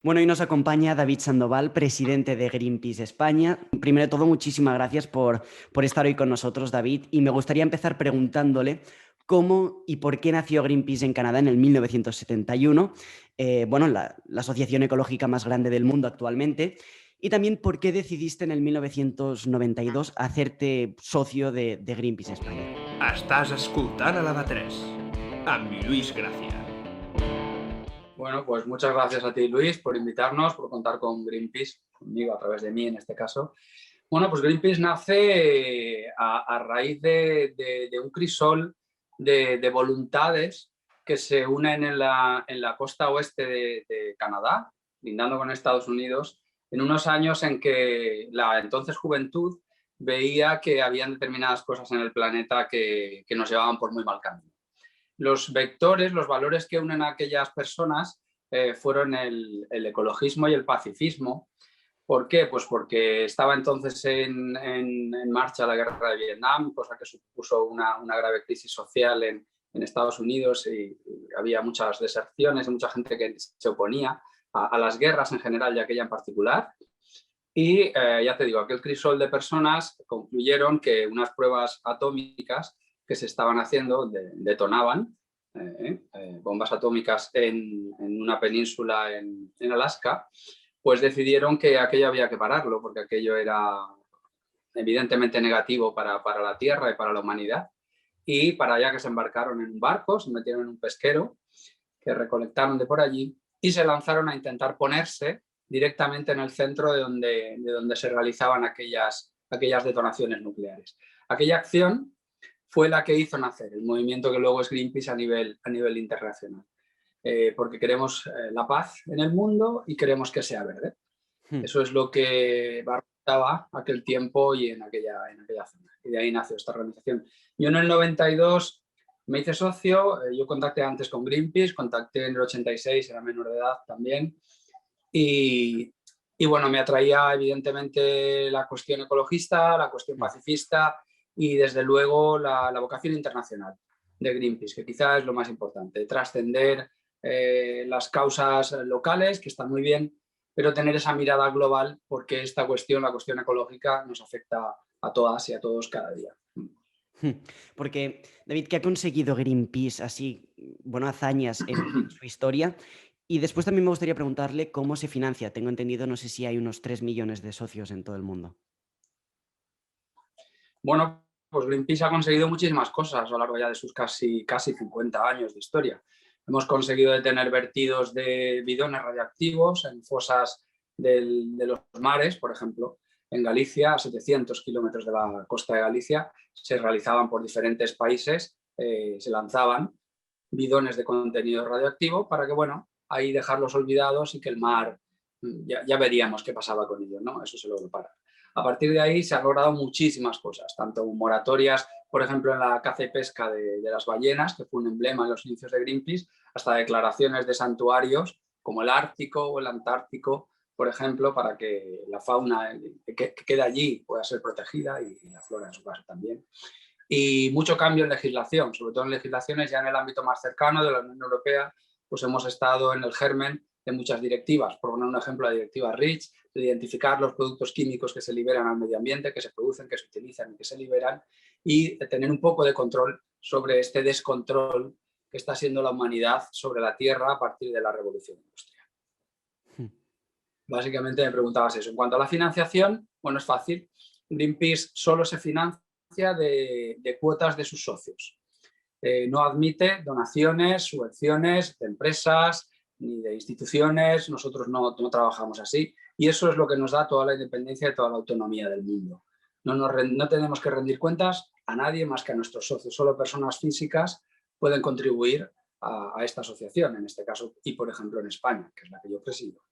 Bueno, hoy nos acompaña David Sandoval, presidente de Greenpeace España. Primero de todo, muchísimas gracias por estar hoy con nosotros, David. Y me gustaría empezar preguntándole cómo y por qué nació Greenpeace en Canadá en el 1971, la asociación ecológica más grande del mundo actualmente. Y también por qué decidiste en el 1992 hacerte socio de Greenpeace España. Estàs escoltant a la de 3, amb Lluís Gràcia. Bueno, pues muchas gracias a ti, Luis, por invitarnos, por contar con Greenpeace, conmigo a través de mí en este caso. Bueno, pues Greenpeace nace a raíz de un crisol de voluntades que se unen en la costa oeste de Canadá, lindando con Estados Unidos, en unos años en que la entonces juventud veía que habían determinadas cosas en el planeta que nos llevaban por muy mal camino. Los vectores, los valores que unen a aquellas personas fueron el ecologismo y el pacifismo. ¿Por qué? Pues porque estaba entonces en marcha la guerra de Vietnam, cosa que supuso una grave crisis social en Estados Unidos y había muchas deserciones y mucha gente que se oponía a las guerras en general y aquella en particular. Y ya te digo, aquel crisol de personas concluyeron que unas pruebas atómicas que se estaban haciendo detonaban bombas atómicas en una península en Alaska, pues decidieron que aquello había que pararlo porque aquello era evidentemente negativo para la Tierra y para la humanidad. Y para allá que se embarcaron en un barco, se metieron en un pesquero que recolectaron de por allí y se lanzaron a intentar ponerse directamente en el centro de donde se realizaban aquellas detonaciones nucleares. Aquella acción fue la que hizo nacer el movimiento que luego es Greenpeace a nivel internacional. Porque queremos la paz en el mundo y queremos que sea verde. Eso es lo que barrotaba aquel tiempo y en aquella zona. Y de ahí nació esta organización. Yo en el 92 me hice socio, yo contacté antes con Greenpeace, contacté en el 86, era menor de edad también. Y bueno, me atraía evidentemente la cuestión ecologista, la cuestión pacifista y desde luego la vocación internacional de Greenpeace, que quizás es lo más importante, trascender las causas locales, que están muy bien, pero tener esa mirada global porque esta cuestión, la cuestión ecológica, nos afecta a todas y a todos cada día. Porque, David, ¿qué ha conseguido Greenpeace así, bueno, hazañas en su historia? Y después también me gustaría preguntarle cómo se financia. Tengo entendido, no sé si hay unos 3 millones de socios en todo el mundo. Bueno, pues Greenpeace ha conseguido muchísimas cosas a lo largo ya de sus casi 50 años de historia. Hemos conseguido detener vertidos de bidones radiactivos en fosas de los mares, por ejemplo. En Galicia, a 700 kilómetros de la costa de Galicia, se realizaban por diferentes países, se lanzaban bidones de contenido radioactivo para que, bueno, ahí dejarlos olvidados y que el mar, ya veríamos qué pasaba con ellos, ¿no? Eso se logró parar. A partir de ahí se han logrado muchísimas cosas, tanto moratorias, por ejemplo, en la caza y pesca de las ballenas, que fue un emblema en los inicios de Greenpeace, hasta declaraciones de santuarios como el Ártico o el Antártico, por ejemplo, para que la fauna que queda allí pueda ser protegida y la flora en su caso también. Y mucho cambio en legislación, sobre todo en legislaciones ya en el ámbito más cercano de la Unión Europea, pues hemos estado en el germen de muchas directivas. Por poner un ejemplo, la directiva REACH, de identificar los productos químicos que se liberan al medio ambiente, que se producen, que se utilizan y que se liberan, y tener un poco de control sobre este descontrol que está siendo la humanidad sobre la Tierra a partir de la revolución industrial. Básicamente me preguntabas eso. En cuanto a la financiación, bueno, es fácil. Greenpeace solo se financia de cuotas de sus socios. No admite donaciones, subvenciones de empresas ni de instituciones. Nosotros no trabajamos así y eso es lo que nos da toda la independencia y toda la autonomía del mundo. No tenemos que rendir cuentas a nadie más que a nuestros socios. Solo personas físicas pueden contribuir a esta asociación, en este caso, y por ejemplo en España, que es la que yo presido.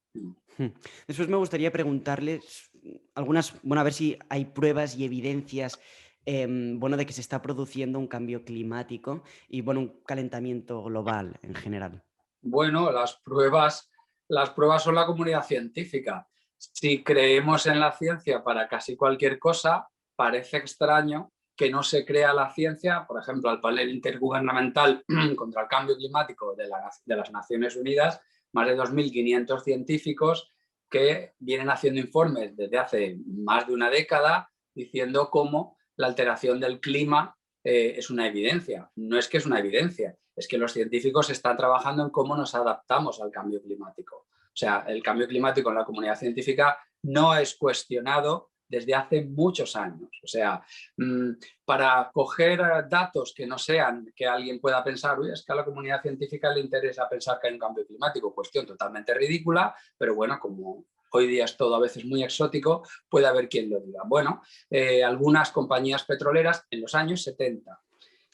Después me gustaría preguntarles a ver si hay pruebas y evidencias de que se está produciendo un cambio climático y un calentamiento global en general. Bueno, las pruebas son la comunidad científica. Si creemos en la ciencia para casi cualquier cosa, parece extraño que no se crea la ciencia, por ejemplo, al panel intergubernamental contra el cambio climático de las Naciones Unidas, más de 2.500 científicos que vienen haciendo informes desde hace más de una década diciendo cómo la alteración del clima es una evidencia. No es que es una evidencia, es que los científicos están trabajando en cómo nos adaptamos al cambio climático. O sea, el cambio climático en la comunidad científica no es cuestionado desde hace muchos años. O sea, para coger datos que no sean que alguien pueda pensar, uy, es que a la comunidad científica le interesa pensar que hay un cambio climático, cuestión totalmente ridícula, pero bueno, como hoy día es todo a veces muy exótico, puede haber quien lo diga. Bueno, algunas compañías petroleras en los años 70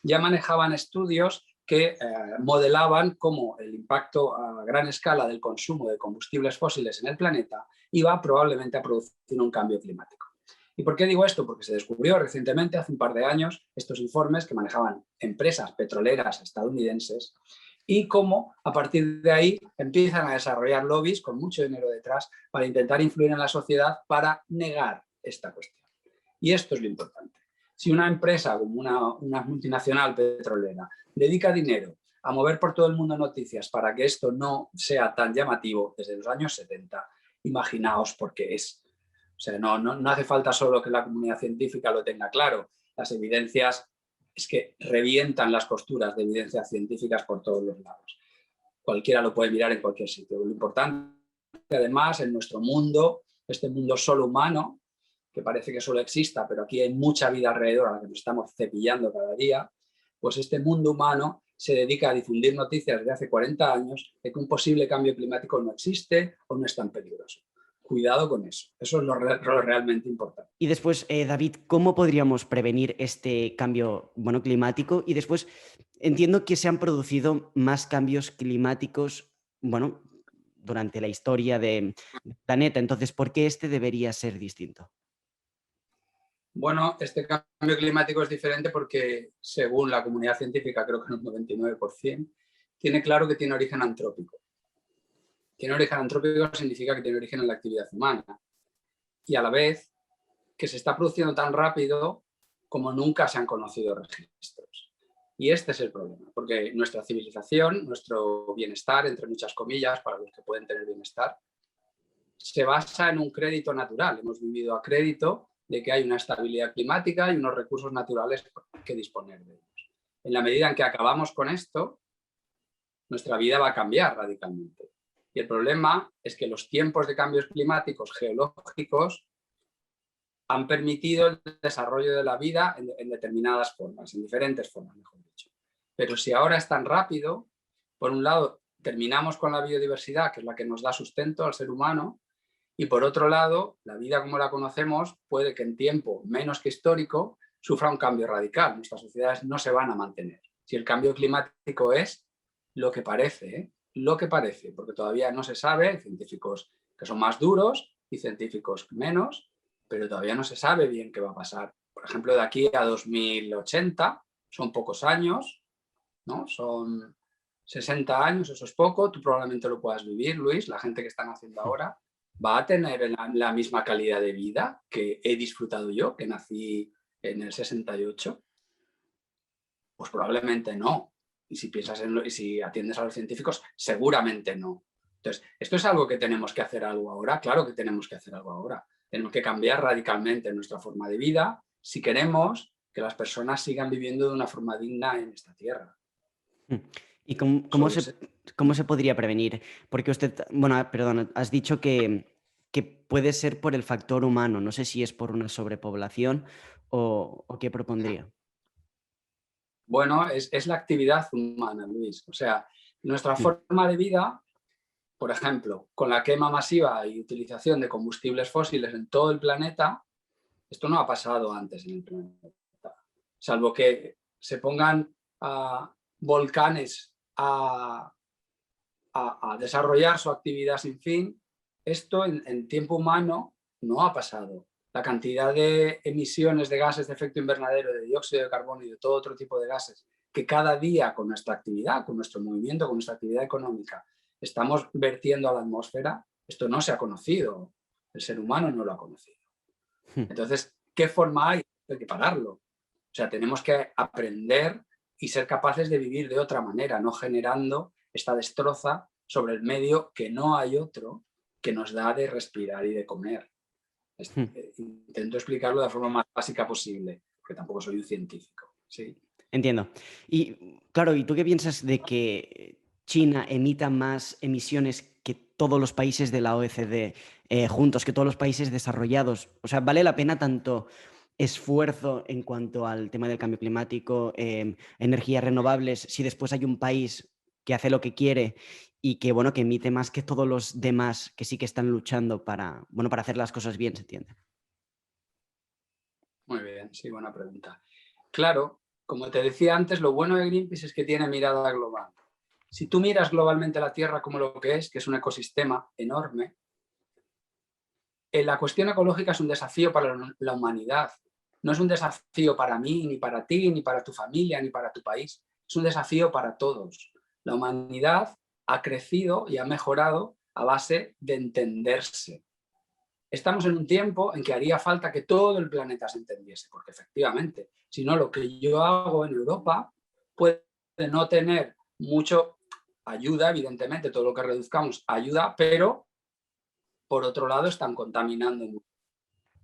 ya manejaban estudios que modelaban cómo el impacto a gran escala del consumo de combustibles fósiles en el planeta iba probablemente a producir un cambio climático. ¿Y por qué digo esto? Porque se descubrió recientemente, hace un par de años, estos informes que manejaban empresas petroleras estadounidenses y cómo a partir de ahí empiezan a desarrollar lobbies con mucho dinero detrás para intentar influir en la sociedad para negar esta cuestión. Y esto es lo importante. Si una empresa como una multinacional petrolera dedica dinero a mover por todo el mundo noticias para que esto no sea tan llamativo desde los años 70, imaginaos por qué es. O sea, no hace falta solo que la comunidad científica lo tenga claro. Las evidencias es que revientan las costuras de evidencias científicas por todos los lados. Cualquiera lo puede mirar en cualquier sitio. Lo importante, además, en nuestro mundo, este mundo solo humano, que parece que solo exista, pero aquí hay mucha vida alrededor a la que nos estamos cepillando cada día, pues este mundo humano se dedica a difundir noticias desde hace 40 años de que un posible cambio climático no existe o no es tan peligroso. Cuidado con eso. Eso es lo realmente importante. Y después, David, ¿cómo podríamos prevenir este cambio, climático? Y después, entiendo que se han producido más cambios climáticos, durante la historia del planeta. Entonces, ¿por qué este debería ser distinto? Bueno, este cambio climático es diferente porque, según la comunidad científica, creo que en un 99%, tiene claro que tiene origen antrópico. Tiene origen antrópico significa que tiene origen en la actividad humana. Y a la vez, que se está produciendo tan rápido como nunca se han conocido registros. Y este es el problema, porque nuestra civilización, nuestro bienestar, entre muchas comillas, para los que pueden tener bienestar, se basa en un crédito natural. Hemos vivido a crédito de que hay una estabilidad climática y unos recursos naturales que disponer de ellos. En la medida en que acabamos con esto, nuestra vida va a cambiar radicalmente. Y el problema es que los tiempos de cambios climáticos geológicos han permitido el desarrollo de la vida en determinadas formas, en diferentes formas, mejor dicho. Pero si ahora es tan rápido, por un lado, terminamos con la biodiversidad, que es la que nos da sustento al ser humano, y por otro lado, la vida como la conocemos puede que en tiempo menos que histórico sufra un cambio radical. Nuestras sociedades no se van a mantener. Si el cambio climático es lo que parece, porque todavía no se sabe, hay científicos que son más duros y científicos menos, pero todavía no se sabe bien qué va a pasar. Por ejemplo, de aquí a 2080 son pocos años, ¿no? Son 60 años, eso es poco, tú probablemente lo puedas vivir, Luis, la gente que están haciendo ahora va a tener la misma calidad de vida que he disfrutado yo, que nací en el 68. Pues probablemente no. Y si piensas y si atiendes a los científicos, seguramente no. Entonces, ¿esto es algo que tenemos que hacer algo ahora? Claro que tenemos que hacer algo ahora. Tenemos que cambiar radicalmente nuestra forma de vida si queremos que las personas sigan viviendo de una forma digna en esta tierra. ¿Y cómo se podría prevenir? Porque usted, perdón, has dicho que puede ser por el factor humano. No sé si es por una sobrepoblación o qué propondría. Bueno, es la actividad humana, Luis. O sea, nuestra forma de vida, por ejemplo, con la quema masiva y utilización de combustibles fósiles en todo el planeta, esto no ha pasado antes en el planeta. Salvo que se pongan volcanes a desarrollar su actividad sin fin, esto en tiempo humano no ha pasado. La cantidad de emisiones de gases de efecto invernadero, de dióxido de carbono y de todo otro tipo de gases que cada día con nuestra actividad, con nuestro movimiento, con nuestra actividad económica, estamos vertiendo a la atmósfera, esto no se ha conocido. El ser humano no lo ha conocido. Entonces, ¿qué forma hay? Hay que pararlo. O sea, tenemos que aprender y ser capaces de vivir de otra manera, no generando esta destroza sobre el medio que no hay otro que nos da de respirar y de comer. Intento explicarlo de la forma más básica posible, porque tampoco soy un científico. ¿Sí? Entiendo. Y claro, ¿y tú qué piensas de que China emita más emisiones que todos los países de la OECD juntos, que todos los países desarrollados? O sea, ¿vale la pena tanto esfuerzo en cuanto al tema del cambio climático, energías renovables, si después hay un país que hace lo que quiere y que, bueno, que emite más que todos los demás que sí que están luchando para, bueno, para hacer las cosas bien, se entiende? Muy bien, sí, buena pregunta. Claro, como te decía antes, lo bueno de Greenpeace es que tiene mirada global. Si tú miras globalmente la Tierra como lo que es un ecosistema enorme, la cuestión ecológica es un desafío para la humanidad. No es un desafío para mí, ni para ti, ni para tu familia, ni para tu país. Es un desafío para todos. La humanidad ha crecido y ha mejorado a base de entenderse. Estamos en un tiempo en que haría falta que todo el planeta se entendiese, porque efectivamente, si no, lo que yo hago en Europa puede no tener mucho ayuda, evidentemente, todo lo que reduzcamos ayuda, pero por otro lado están contaminando mucho.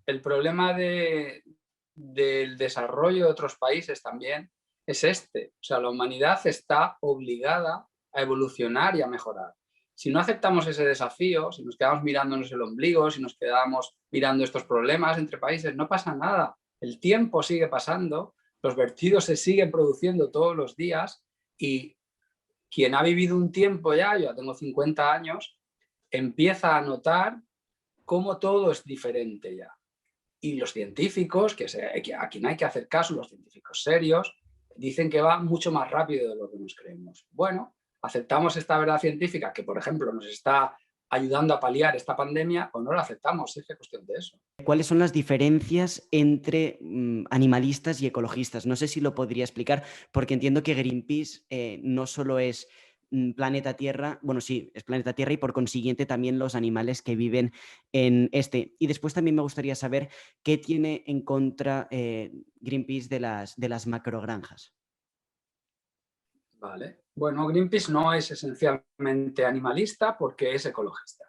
El problema del desarrollo de otros países también es este. O sea, la humanidad está obligada a evolucionar y a mejorar. Si no aceptamos ese desafío, si nos quedamos mirándonos el ombligo, si nos quedamos mirando estos problemas entre países, no pasa nada. El tiempo sigue pasando, los vertidos se siguen produciendo todos los días y quien ha vivido un tiempo ya, yo ya tengo 50 años, empieza a notar cómo todo es diferente ya. Y los científicos, a quien hay que hacer caso, los científicos serios, dicen que va mucho más rápido de lo que nos creemos. Bueno, aceptamos esta verdad científica que, por ejemplo, nos está ayudando a paliar esta pandemia o no la aceptamos, es cuestión de eso. ¿Cuáles son las diferencias entre animalistas y ecologistas? No sé si lo podría explicar, porque entiendo que Greenpeace no solo es planeta Tierra, bueno, sí, es planeta Tierra y por consiguiente también los animales que viven en este. Y después también me gustaría saber qué tiene en contra Greenpeace de las macrogranjas. Vale. Bueno, Greenpeace no es esencialmente animalista porque es ecologista.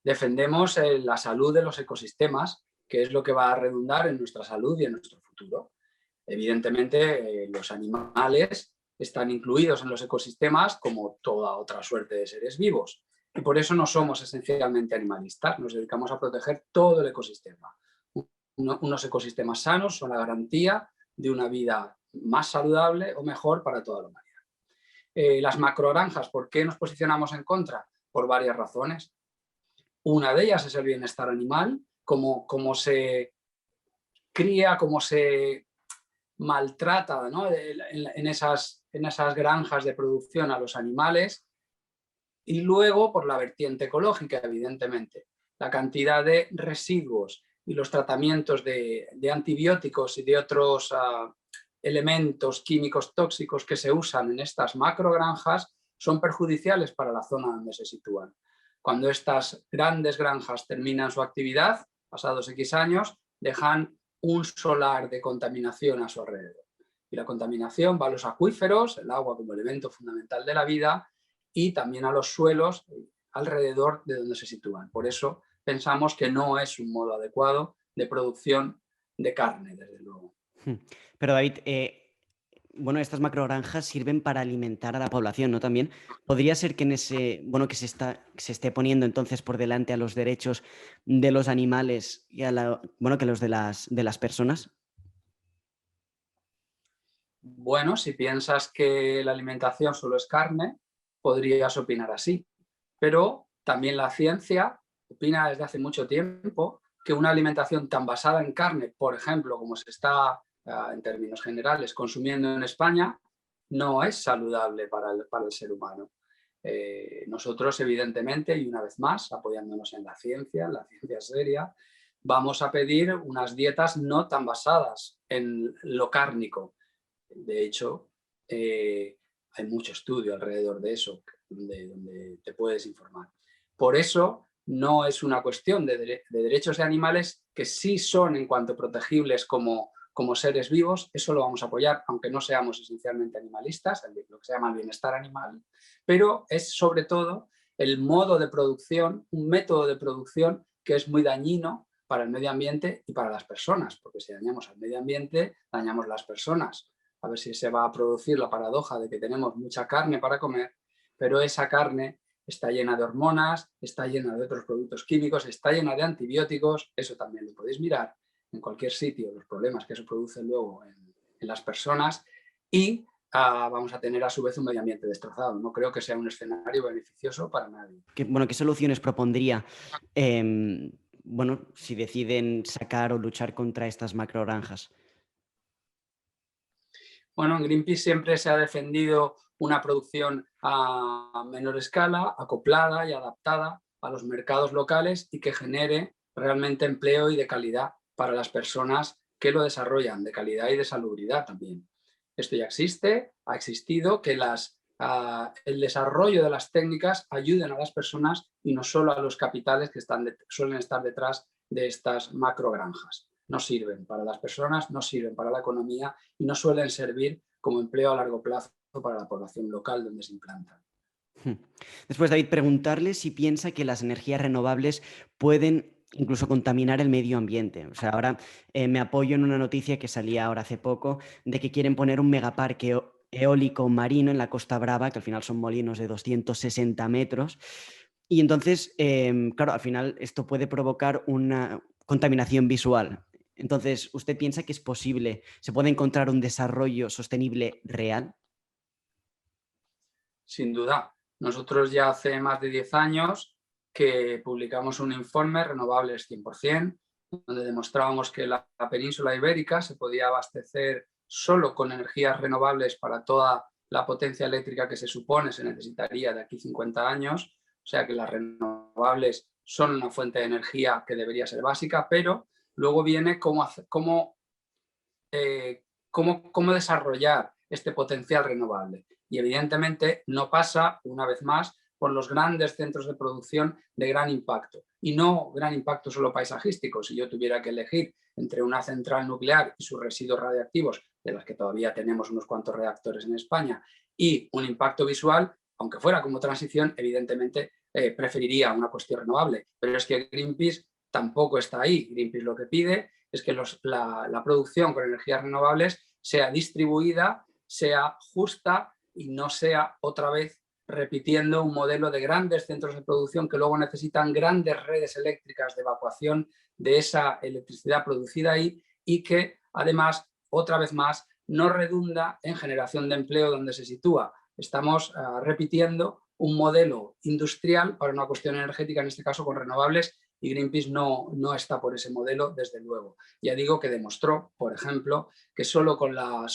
Defendemos la salud de los ecosistemas, que es lo que va a redundar en nuestra salud y en nuestro futuro. Evidentemente, los animales están incluidos en los ecosistemas como toda otra suerte de seres vivos. Y por eso no somos esencialmente animalistas, nos dedicamos a proteger todo el ecosistema. Unos ecosistemas sanos son la garantía de una vida más saludable o mejor para toda la humanidad. Las macrogranjas, ¿por qué nos posicionamos en contra? Por varias razones. Una de ellas es el bienestar animal, cómo se cría, cómo se maltrata, ¿no? en esas granjas de producción a los animales. Y luego por la vertiente ecológica, evidentemente. La cantidad de residuos y los tratamientos de antibióticos y de otros elementos químicos tóxicos que se usan en estas macrogranjas son perjudiciales para la zona donde se sitúan. Cuando estas grandes granjas terminan su actividad, pasados X años, dejan un solar de contaminación a su alrededor. Y la contaminación va a los acuíferos, el agua como elemento fundamental de la vida, y también a los suelos alrededor de donde se sitúan. Por eso pensamos que no es un modo adecuado de producción de carne, desde luego. Pero David, bueno, estas macrogranjas sirven para alimentar a la población, ¿no? También podría ser que en ese, bueno, que se esté poniendo entonces por delante a los derechos de los animales y bueno, que los de las personas. Bueno, si piensas que la alimentación solo es carne, podrías opinar así. Pero también la ciencia opina desde hace mucho tiempo que una alimentación tan basada en carne, por ejemplo, como se está en términos generales consumiendo en España, no es saludable para el ser humano. Nosotros, evidentemente, y una vez más, apoyándonos en la ciencia seria, vamos a pedir unas dietas no tan basadas en lo cárnico. De hecho, hay mucho estudio alrededor de eso, donde te puedes informar. Por eso, no es una cuestión de derechos de animales que sí son en cuanto protegibles como seres vivos, eso lo vamos a apoyar, aunque no seamos esencialmente animalistas, lo que se llama el bienestar animal, pero es sobre todo el modo de producción, un método de producción que es muy dañino para el medio ambiente y para las personas, porque si dañamos al medio ambiente, dañamos las personas. A ver si se va a producir la paradoja de que tenemos mucha carne para comer, pero esa carne está llena de hormonas, está llena de otros productos químicos, está llena de antibióticos, eso también lo podéis mirar en cualquier sitio, los problemas que se producen luego en las personas, y vamos a tener a su vez un medio ambiente destrozado. No creo que sea un escenario beneficioso para nadie. ¿Qué soluciones propondría, bueno, si deciden sacar o luchar contra estas macrogranjas? Bueno, en Greenpeace siempre se ha defendido una producción a menor escala, acoplada y adaptada a los mercados locales y que genere realmente empleo y de calidad para las personas que lo desarrollan, de calidad y de salubridad también. Esto ya existe, ha existido, que el desarrollo de las técnicas ayuden a las personas y no solo a los capitales que suelen estar detrás de estas macrogranjas. No sirven para las personas, no sirven para la economía y no suelen servir como empleo a largo plazo para la población local donde se implantan. Después, David, preguntarle si piensa que las energías renovables pueden incluso contaminar el medio ambiente. O sea, ahora me apoyo en una noticia que salía ahora hace poco de que quieren poner un megaparque eólico marino en la Costa Brava, que al final son molinos de 260 metros. Y entonces, claro, al final esto puede provocar una contaminación visual. Entonces, ¿usted piensa que es posible, se puede encontrar un desarrollo sostenible real? Sin duda. Nosotros ya hace más de 10 años que publicamos un informe, Renovables 100%, donde demostrábamos que la península ibérica se podía abastecer solo con energías renovables para toda la potencia eléctrica que se supone se necesitaría de aquí 50 años. O sea que las renovables son una fuente de energía que debería ser básica, pero luego viene cómo desarrollar este potencial renovable. Y evidentemente no pasa, una vez más, por los grandes centros de producción de gran impacto. Y no gran impacto solo paisajístico. Si yo tuviera que elegir entre una central nuclear y sus residuos radiactivos, de las que todavía tenemos unos cuantos reactores en España, y un impacto visual, aunque fuera como transición, evidentemente preferiría una cuestión renovable. Pero es que Greenpeace tampoco está ahí. Greenpeace lo que pide es que la producción con energías renovables sea distribuida, sea justa y no sea otra vez repitiendo un modelo de grandes centros de producción que luego necesitan grandes redes eléctricas de evacuación de esa electricidad producida ahí y que además, otra vez más, no redunda en generación de empleo donde se sitúa. Estamos repitiendo un modelo industrial para una cuestión energética, en este caso con renovables, y Greenpeace no está por ese modelo, desde luego. Ya digo que demostró, por ejemplo, que solo con la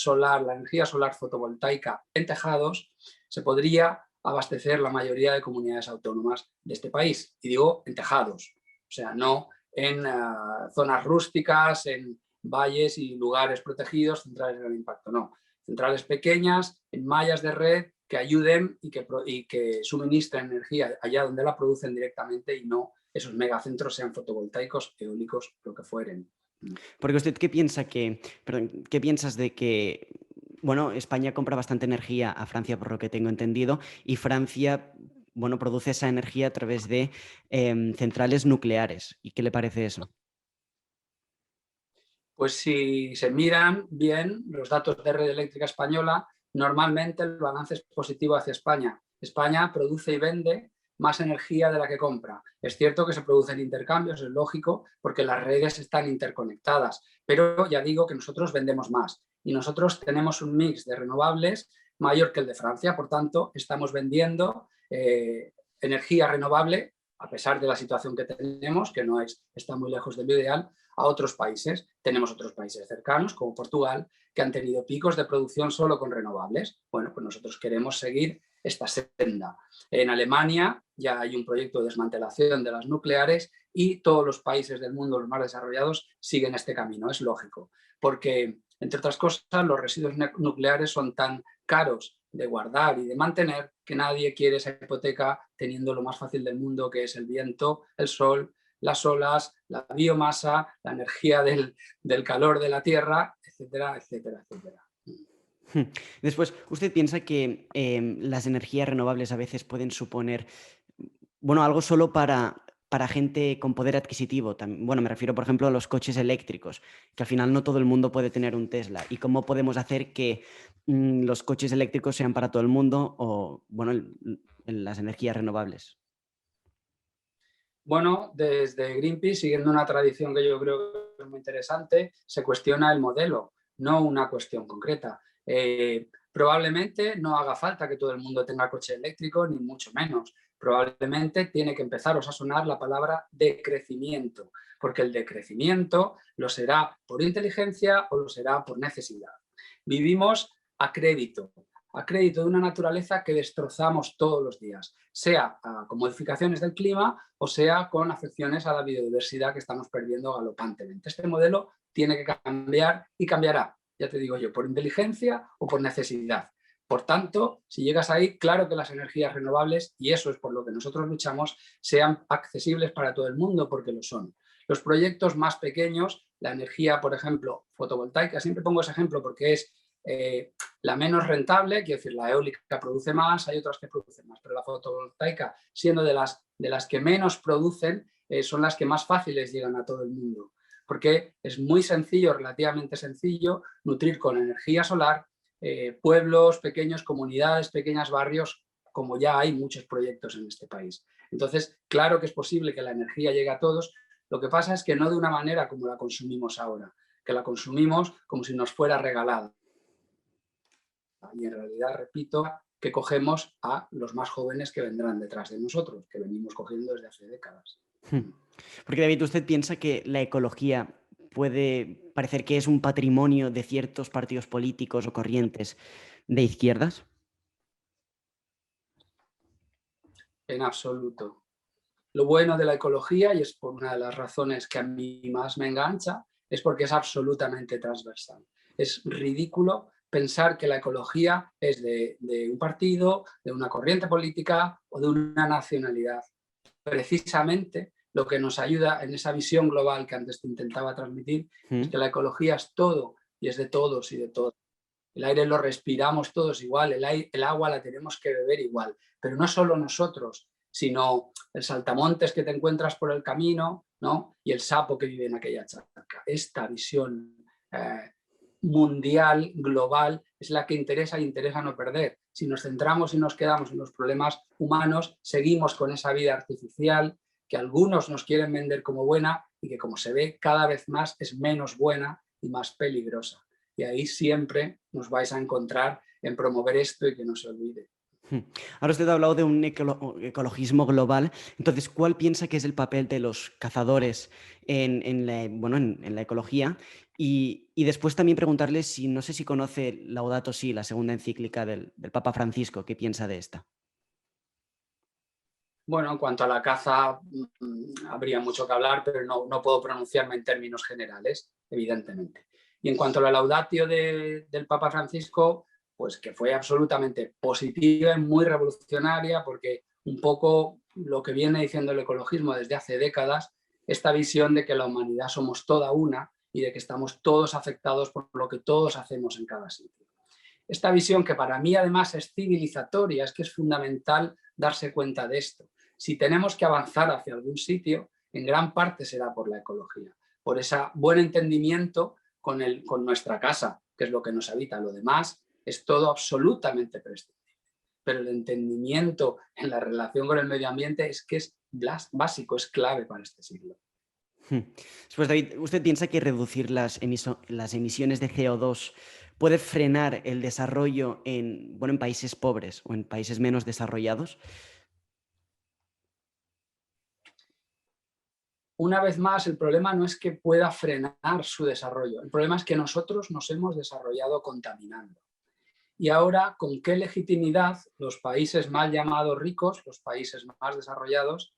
energía solar fotovoltaica en tejados se podría abastecer la mayoría de comunidades autónomas de este país. Y digo en tejados, o sea, no en zonas rústicas, en valles y lugares protegidos, centrales de gran impacto, no. Centrales pequeñas, en mallas de red que ayuden y que suministren energía allá donde la producen directamente y no esos megacentros sean fotovoltaicos, eólicos, lo que fueren. Porque usted, ¿qué piensas de que, bueno, España compra bastante energía a Francia, por lo que tengo entendido, y Francia, bueno, produce esa energía a través de centrales nucleares? ¿Y qué le parece eso? Pues si se miran bien los datos de red eléctrica española, normalmente el balance es positivo hacia España. España produce y vende más energía de la que compra. Es cierto que se producen intercambios, es lógico, porque las redes están interconectadas, pero ya digo que nosotros vendemos más y nosotros tenemos un mix de renovables mayor que el de Francia, por tanto, estamos vendiendo energía renovable, a pesar de la situación que tenemos, que está muy lejos de lo ideal, a otros países. Tenemos otros países cercanos, como Portugal, que han tenido picos de producción solo con renovables. Bueno, pues nosotros queremos seguir esta senda. En Alemania ya hay un proyecto de desmantelación de las nucleares y todos los países del mundo, los más desarrollados, siguen este camino. Es lógico, porque, entre otras cosas, los residuos nucleares son tan caros de guardar y de mantener que nadie quiere esa hipoteca teniendo lo más fácil del mundo, que es el viento, el sol, las olas, la biomasa, la energía del calor de la tierra, etcétera, etcétera, etcétera. Después, ¿usted piensa que las energías renovables a veces pueden suponer bueno, algo solo para gente con poder adquisitivo. Bueno, me refiero, por ejemplo, a los coches eléctricos, que al final no todo el mundo puede tener un Tesla. ¿Y cómo podemos hacer que los coches eléctricos sean para todo el mundo o, bueno, las energías renovables? Bueno, desde Greenpeace, siguiendo una tradición que yo creo que es muy interesante, se cuestiona el modelo, no una cuestión concreta. Probablemente no haga falta que todo el mundo tenga coche eléctrico, ni mucho menos. Probablemente tiene que empezaros a sonar la palabra decrecimiento, porque el decrecimiento lo será por inteligencia o lo será por necesidad. Vivimos a crédito de una naturaleza que destrozamos todos los días, sea con modificaciones del clima o sea con afecciones a la biodiversidad que estamos perdiendo galopantemente. Este modelo tiene que cambiar y cambiará, ya te digo yo, por inteligencia o por necesidad. Por tanto, si llegas ahí, claro que las energías renovables, y eso es por lo que nosotros luchamos, sean accesibles para todo el mundo, porque lo son. Los proyectos más pequeños, la energía, por ejemplo, fotovoltaica, siempre pongo ese ejemplo porque es la menos rentable, quiero decir, la eólica produce más, hay otras que producen más, pero la fotovoltaica, siendo de las que menos producen, son las que más fáciles llegan a todo el mundo, porque es muy sencillo, relativamente sencillo, nutrir con energía solar pueblos pequeños, comunidades, pequeños barrios, como ya hay muchos proyectos en este país. Entonces, claro que es posible que la energía llegue a todos, lo que pasa es que no de una manera como la consumimos ahora, que la consumimos como si nos fuera regalada. Y en realidad, repito, que cogemos a los más jóvenes que vendrán detrás de nosotros, que venimos cogiendo desde hace décadas. Porque, David, ¿usted piensa que la ecología puede parecer que es un patrimonio de ciertos partidos políticos o corrientes de izquierdas? En absoluto. Lo bueno de la ecología, y es por una de las razones que a mí más me engancha, es porque es absolutamente transversal. Es ridículo pensar que la ecología es de un partido, de una corriente política o de una nacionalidad. Precisamente lo que nos ayuda en esa visión global que antes te intentaba transmitir es que la ecología es todo y es de todos y de todos. El aire lo respiramos todos igual, el agua la tenemos que beber igual, pero no solo nosotros, sino el saltamontes que te encuentras por el camino, ¿no? Y el sapo que vive en aquella charca. Esta visión mundial, global, es la que interesa y interesa no perder. Si nos centramos y nos quedamos en los problemas humanos, seguimos con esa vida artificial que algunos nos quieren vender como buena y que, como se ve, cada vez más es menos buena y más peligrosa. Y ahí siempre nos vais a encontrar en promover esto y que no se olvide. Ahora usted ha hablado de un ecologismo global. Entonces, ¿cuál piensa que es el papel de los cazadores en la ecología? Y después también preguntarle si, no sé si conoce Laudato Si, la segunda encíclica del Papa Francisco, ¿qué piensa de esta? Bueno, en cuanto a la caza, habría mucho que hablar, pero no puedo pronunciarme en términos generales, evidentemente. Y en cuanto a la laudatio del Papa Francisco, pues que fue absolutamente positiva y muy revolucionaria, porque un poco lo que viene diciendo el ecologismo desde hace décadas, esta visión de que la humanidad somos toda una y de que estamos todos afectados por lo que todos hacemos en cada sitio. Esta visión, que para mí además es civilizatoria, es que es fundamental darse cuenta de esto. Si tenemos que avanzar hacia algún sitio, en gran parte será por la ecología, por ese buen entendimiento con nuestra casa, que es lo que nos habita. Lo demás es todo absolutamente prescindible. Pero el entendimiento en la relación con el medio ambiente es que es básico, es clave para este siglo. Pues, David, ¿usted piensa que reducir las emisiones de CO2 puede frenar el desarrollo en países pobres o en países menos desarrollados? Una vez más, el problema no es que pueda frenar su desarrollo, el problema es que nosotros nos hemos desarrollado contaminando. Y ahora, ¿con qué legitimidad los países mal llamados ricos, los países más desarrollados,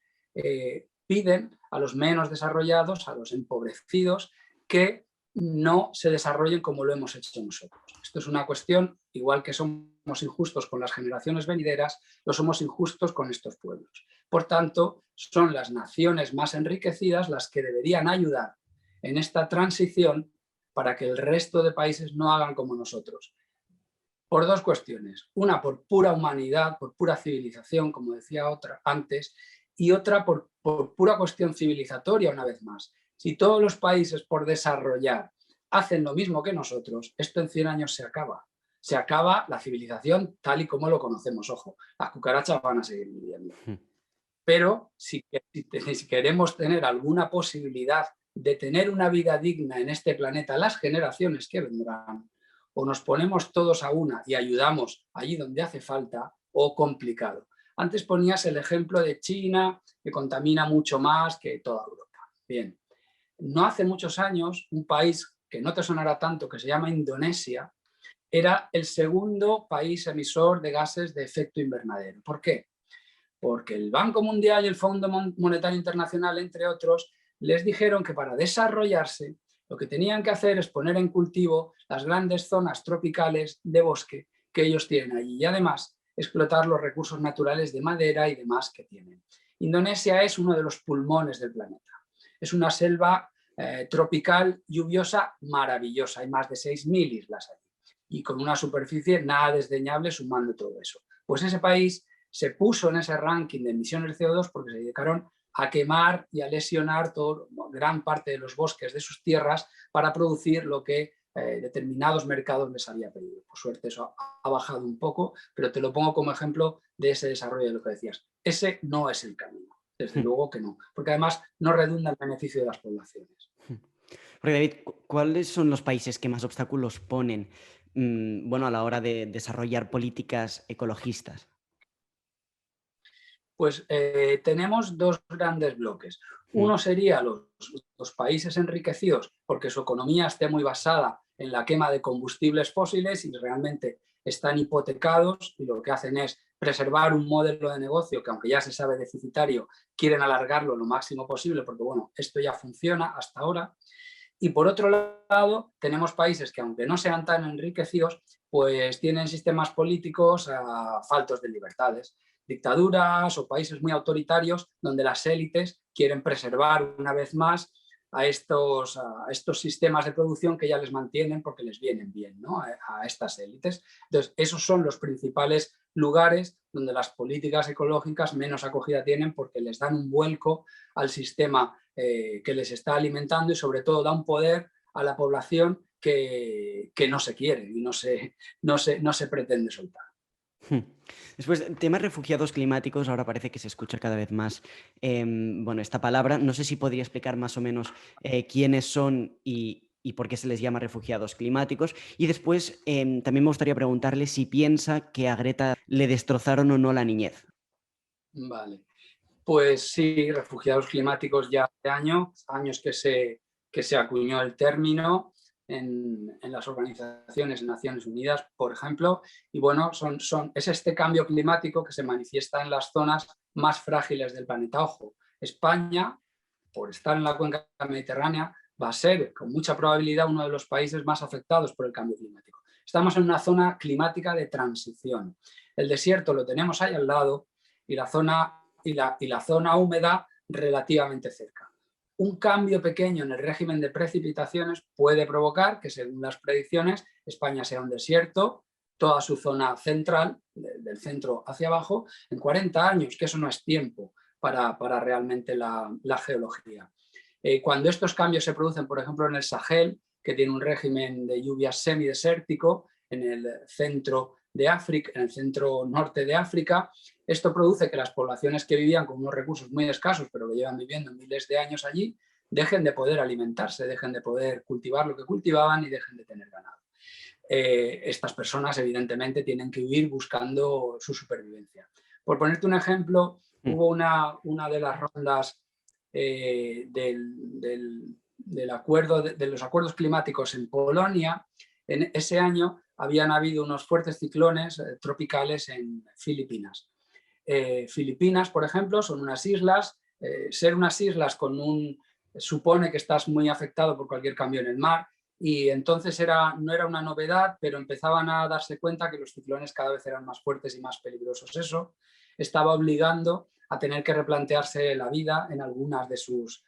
piden a los menos desarrollados, a los empobrecidos, que no se desarrollen como lo hemos hecho nosotros? Esto es una cuestión, igual que somos injustos con las generaciones venideras, lo somos injustos con estos pueblos. Por tanto, son las naciones más enriquecidas las que deberían ayudar en esta transición para que el resto de países no hagan como nosotros. Por dos cuestiones. Una, por pura humanidad, por pura civilización, como decía otra antes, y otra por pura cuestión civilizatoria, una vez más. Si todos los países por desarrollar hacen lo mismo que nosotros, esto en 100 años se acaba. Se acaba la civilización tal y como lo conocemos, ojo. Las cucarachas van a seguir viviendo. Pero si queremos tener alguna posibilidad de tener una vida digna en este planeta, las generaciones que vendrán, o nos ponemos todos a una y ayudamos allí donde hace falta, o complicado. Antes ponías el ejemplo de China, que contamina mucho más que toda Europa. Bien, no hace muchos años, un país que no te sonará tanto, que se llama Indonesia, era el segundo país emisor de gases de efecto invernadero. ¿Por qué? Porque el Banco Mundial y el Fondo Monetario Internacional, entre otros, les dijeron que para desarrollarse lo que tenían que hacer es poner en cultivo las grandes zonas tropicales de bosque que ellos tienen allí y además explotar los recursos naturales de madera y demás que tienen. Indonesia es uno de los pulmones del planeta. Es una selva tropical lluviosa maravillosa. Hay más de 6.000 islas allí y con una superficie nada desdeñable sumando todo eso. Pues ese país se puso en ese ranking de emisiones de CO2 porque se dedicaron a quemar y a lesionar gran parte de los bosques de sus tierras para producir lo que determinados mercados les había pedido. Por suerte eso ha bajado un poco, pero te lo pongo como ejemplo de ese desarrollo de lo que decías. Ese no es el camino, desde luego que no, porque además no redunda en beneficio de las poblaciones. Porque David, ¿cuáles son los países que más obstáculos ponen a la hora de desarrollar políticas ecologistas? Pues tenemos dos grandes bloques. Uno sería los países enriquecidos porque su economía esté muy basada en la quema de combustibles fósiles y realmente están hipotecados y lo que hacen es preservar un modelo de negocio que aunque ya se sabe deficitario, quieren alargarlo lo máximo posible porque bueno, esto ya funciona hasta ahora. Y por otro lado, tenemos países que aunque no sean tan enriquecidos, pues tienen sistemas políticos faltos de libertades, dictaduras o países muy autoritarios donde las élites quieren preservar una vez más a estos sistemas de producción que ya les mantienen porque les vienen bien, ¿no? a estas élites. Entonces, esos son los principales lugares donde las políticas ecológicas menos acogida tienen porque les dan un vuelco al sistema que les está alimentando y sobre todo da un poder a la población que no se quiere y no se pretende soltar. Después, temas refugiados climáticos, ahora parece que se escucha cada vez más esta palabra. No sé si podría explicar más o menos quiénes son y por qué se les llama refugiados climáticos. Y después también me gustaría preguntarle si piensa que a Greta le destrozaron o no la niñez. Vale. Pues sí, refugiados climáticos ya hace años que se acuñó el término en las organizaciones de Naciones Unidas, por ejemplo, y bueno, es este cambio climático que se manifiesta en las zonas más frágiles del planeta. Ojo, España, por estar en la cuenca mediterránea, va a ser con mucha probabilidad uno de los países más afectados por el cambio climático. Estamos en una zona climática de transición. El desierto lo tenemos ahí al lado y la zona húmeda relativamente cerca. Un cambio pequeño en el régimen de precipitaciones puede provocar que, según las predicciones, España sea un desierto, toda su zona central, del centro hacia abajo, en 40 años, que eso no es tiempo para realmente la geología. Cuando estos cambios se producen, por ejemplo, en el Sahel, que tiene un régimen de lluvias semidesértico, en el centro de África, en el centro norte de África, esto produce que las poblaciones que vivían con unos recursos muy escasos, pero que llevan viviendo miles de años allí, dejen de poder alimentarse, dejen de poder cultivar lo que cultivaban y dejen de tener ganado. Estas personas, evidentemente, tienen que huir buscando su supervivencia. Por ponerte un ejemplo, hubo una de las rondas del acuerdo, de los acuerdos climáticos en Polonia. En ese año habían habido unos fuertes ciclones tropicales en Filipinas. Filipinas, por ejemplo, son unas islas. Ser unas islas supone que estás muy afectado por cualquier cambio en el mar y entonces no era una novedad, pero empezaban a darse cuenta que los ciclones cada vez eran más fuertes y más peligrosos. Eso estaba obligando a tener que replantearse la vida en algunas de sus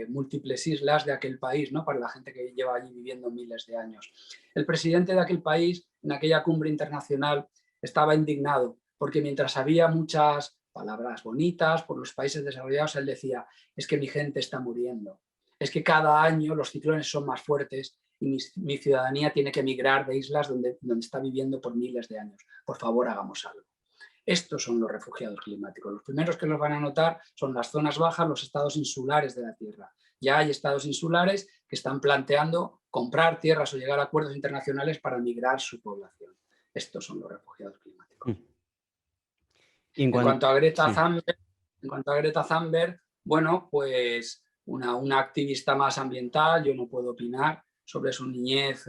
múltiples islas de aquel país, ¿no? Para la gente que lleva allí viviendo miles de años. El presidente de aquel país, en aquella cumbre internacional, estaba indignado porque mientras había muchas palabras bonitas, por los países desarrollados, él decía, es que mi gente está muriendo, es que cada año los ciclones son más fuertes y mi ciudadanía tiene que emigrar de islas donde está viviendo por miles de años. Por favor, hagamos algo. Estos son los refugiados climáticos. Los primeros que los van a notar son las zonas bajas, los estados insulares de la Tierra. Ya hay estados insulares que están planteando comprar tierras o llegar a acuerdos internacionales para migrar su población. Estos son los refugiados climáticos. En cuanto a Greta Thunberg, bueno, pues una activista más ambiental, yo no puedo opinar sobre su niñez,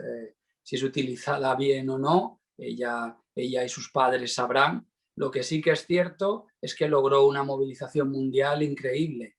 si es utilizada bien o no, ella y sus padres sabrán. Lo que sí que es cierto es que logró una movilización mundial increíble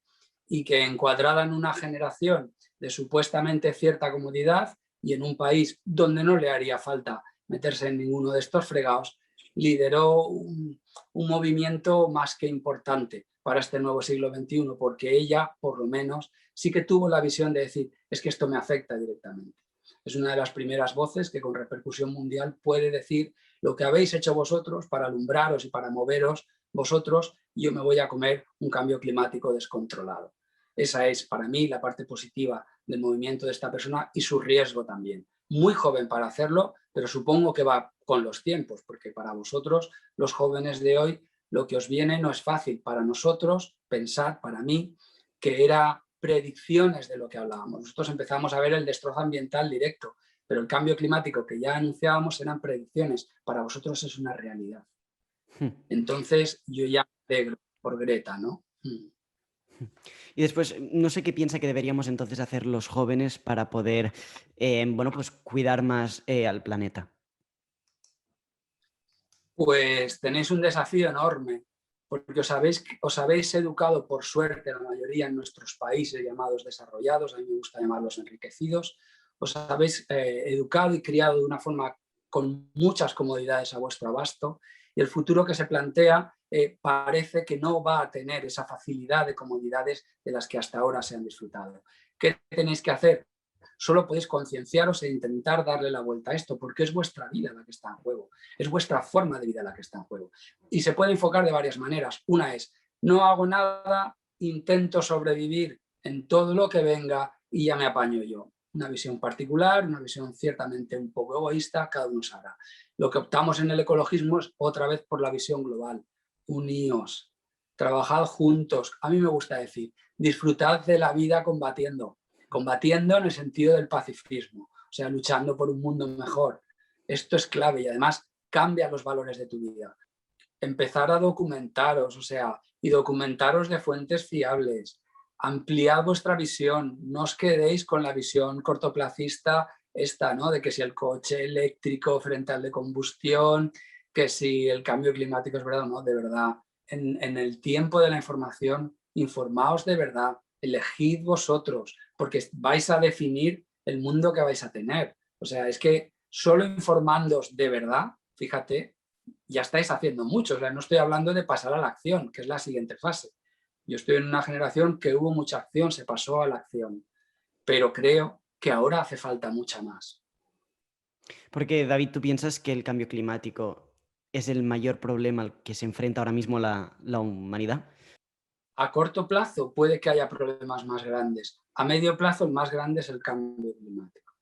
y que encuadrada en una generación de supuestamente cierta comodidad y en un país donde no le haría falta meterse en ninguno de estos fregados, lideró un movimiento más que importante para este nuevo siglo XXI, porque ella, por lo menos, sí que tuvo la visión de decir, es que esto me afecta directamente. Es una de las primeras voces que con repercusión mundial puede decir lo que habéis hecho vosotros para alumbraros y para moveros vosotros, yo me voy a comer un cambio climático descontrolado. Esa es para mí la parte positiva del movimiento de esta persona y su riesgo también. Muy joven para hacerlo, pero supongo que va con los tiempos, porque para vosotros, los jóvenes de hoy, lo que os viene no es fácil. Para nosotros, pensar, para mí, que era predicciones de lo que hablábamos. Nosotros empezamos a ver el destrozo ambiental directo, pero el cambio climático que ya anunciábamos eran predicciones. Para vosotros es una realidad. Entonces, yo ya me alegro por Greta, ¿no? Y después, no sé qué piensa que deberíamos entonces hacer los jóvenes para poder, bueno, pues cuidar más al planeta. Pues tenéis un desafío enorme, porque os habéis educado, por suerte, la mayoría en nuestros países llamados desarrollados, a mí me gusta llamarlos enriquecidos, os habéis educado y criado de una forma con muchas comodidades a vuestro abasto, y el futuro que se plantea parece que no va a tener esa facilidad de comodidades de las que hasta ahora se han disfrutado. ¿Qué tenéis que hacer? Solo podéis concienciaros e intentar darle la vuelta a esto, porque es vuestra vida la que está en juego, es vuestra forma de vida la que está en juego. Y se puede enfocar de varias maneras. Una es, no hago nada, intento sobrevivir en todo lo que venga y ya me apaño yo. Una visión particular, una visión ciertamente un poco egoísta, cada uno sabrá. Lo que optamos en el ecologismo es otra vez por la visión global. Uníos, trabajad juntos. A mí me gusta decir, disfrutad de la vida combatiendo en el sentido del pacifismo, o sea, luchando por un mundo mejor. Esto es clave y además cambia los valores de tu vida. Empezar a documentaros, o sea, y documentaros de fuentes fiables. Ampliad vuestra visión, no os quedéis con la visión cortoplacista esta, ¿no? De que si el coche eléctrico frente al de combustión, que si el cambio climático es verdad o no, de verdad. En el tiempo de la información, informaos de verdad, elegid vosotros, porque vais a definir el mundo que vais a tener. O sea, es que solo informándoos de verdad, fíjate, ya estáis haciendo mucho. O sea, no estoy hablando de pasar a la acción, que es la siguiente fase. Yo estoy en una generación que hubo mucha acción, se pasó a la acción, pero creo que ahora hace falta mucha más. Porque, David, ¿tú piensas que el cambio climático es el mayor problema al que se enfrenta ahora mismo la humanidad? A corto plazo puede que haya problemas más grandes. A medio plazo el más grande es el cambio climático.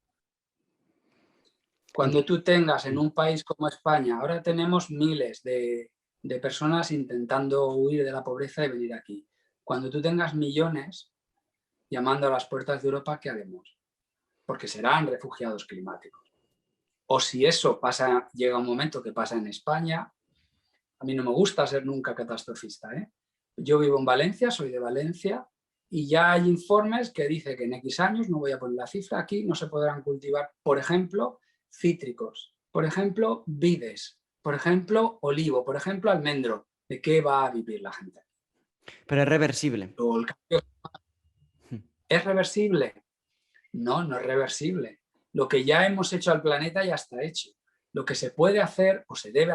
Cuando tú tengas en un país como España, ahora tenemos miles de personas intentando huir de la pobreza y venir aquí. Cuando tú tengas millones llamando a las puertas de Europa, ¿qué haremos? Porque serán refugiados climáticos. O si eso pasa, llega un momento que pasa en España, a mí no me gusta ser nunca catastrofista, ¿eh? Yo vivo en Valencia, soy de Valencia, y ya hay informes que dicen que en X años, no voy a poner la cifra aquí, no se podrán cultivar, por ejemplo, cítricos, por ejemplo, vides, por ejemplo, olivo, por ejemplo, almendro. ¿De qué va a vivir la gente? Pero es reversible. ¿Es reversible? No, no es reversible. Lo que ya hemos hecho al planeta ya está hecho. Lo que se puede hacer o se debe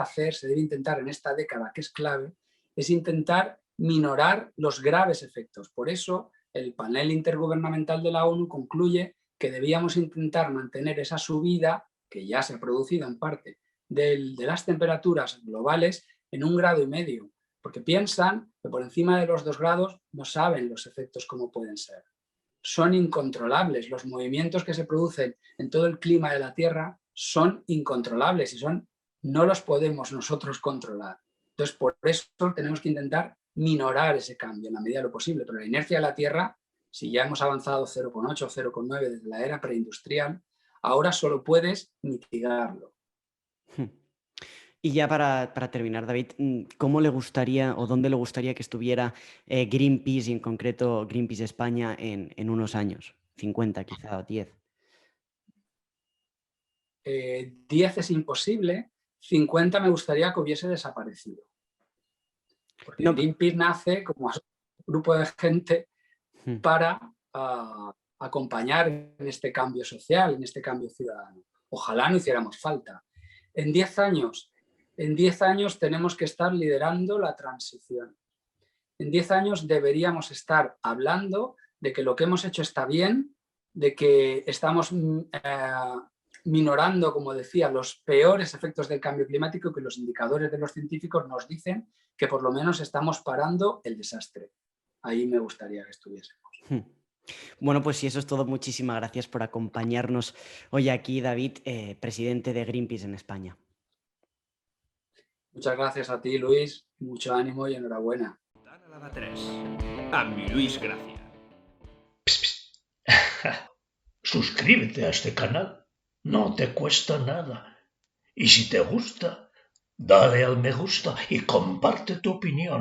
intentar en esta década, que es clave, es intentar minorar los graves efectos. Por eso, el panel intergubernamental de la ONU concluye que debíamos intentar mantener esa subida, que ya se ha producido en parte, de las temperaturas globales en 1,5 grados. porque piensan que por encima de los 2 grados no saben los efectos cómo pueden ser. Son incontrolables. Los movimientos que se producen en todo el clima de la Tierra son incontrolables y no los podemos nosotros controlar. Entonces, por eso tenemos que intentar minorar ese cambio en la medida de lo posible. Pero la inercia de la Tierra, si ya hemos avanzado 0,8 o 0,9 desde la era preindustrial, ahora solo puedes mitigarlo. Y ya para terminar, David, ¿cómo le gustaría o dónde le gustaría que estuviera Greenpeace y en concreto Greenpeace España en unos años? 50 quizá o 10. 10 es imposible, 50 me gustaría que hubiese desaparecido. Porque No, Greenpeace nace como un grupo de gente mm, para acompañar en este cambio social, en este cambio ciudadano. Ojalá no hiciéramos falta. En 10 años tenemos que estar liderando la transición. En 10 años deberíamos estar hablando de que lo que hemos hecho está bien, de que estamos minorando, como decía, los peores efectos del cambio climático, que los indicadores de los científicos nos dicen que por lo menos estamos parando el desastre. Ahí me gustaría que estuviésemos. Bueno, pues si eso es todo, muchísimas gracias por acompañarnos hoy aquí, David, presidente de Greenpeace en España. Muchas gracias a ti, Luis. Mucho ánimo y enhorabuena. Sultana Lava 3. Amb mi Luis Gracia. Suscríbete a este canal, no te cuesta nada. Y si te gusta, dale al me gusta y comparte tu opinión.